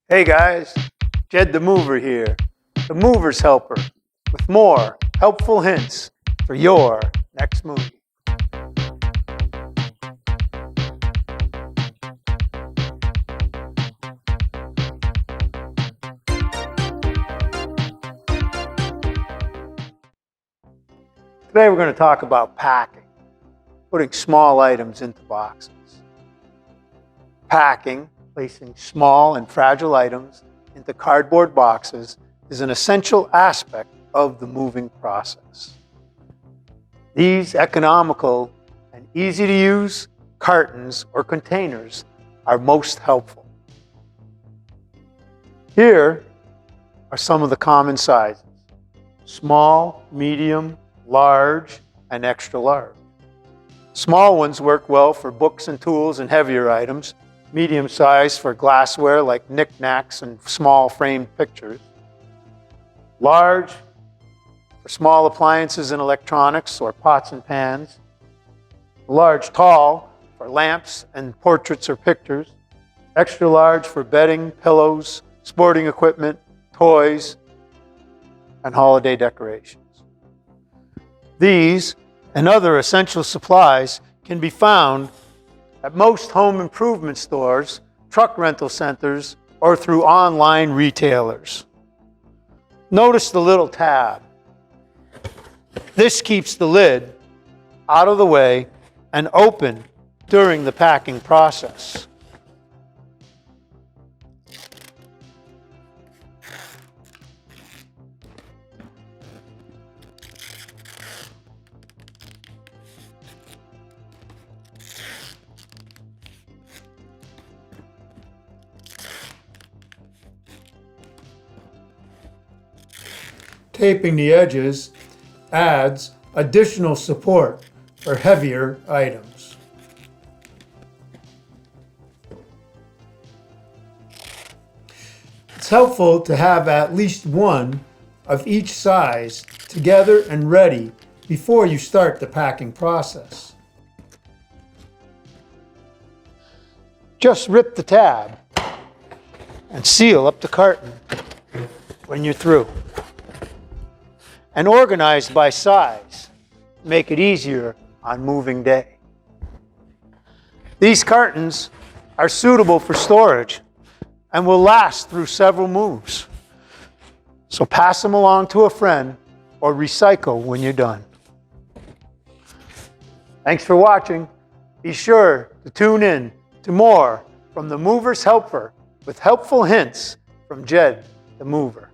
Hey guys, Jed the Mover here, the Mover's Helper, with more helpful hints for your next movie. Today we're going to talk about packing, putting small items into boxes. Packing, placing small and fragile items into cardboard boxes, is an essential aspect of the moving process. These economical and easy-to-use cartons or containers are most helpful. Here are some of the common sizes: small, medium, large, and extra large. Small ones work well for books and tools and heavier items, medium size for glassware like knickknacks and small framed pictures. Large for small appliances and electronics or pots and pans. Large tall for lamps and portraits or pictures. Extra large for bedding, pillows, sporting equipment, toys, and holiday decorations. These and other essential supplies can be found at most home improvement stores, truck rental centers, or through online retailers. Notice the little tab. This keeps the lid out of the way and open during the packing process. Taping the edges adds additional support for heavier items. It's helpful to have at least one of each size together and ready before you start the packing process. Just rip the tab and seal up the carton when you're through. And organized by size, make it easier on moving day. These cartons are suitable for storage and will last through several moves. So pass them along to a friend or recycle when you're done. Thanks for watching. Be sure to tune in to more from the Mover's Helper with helpful hints from Jed the Mover.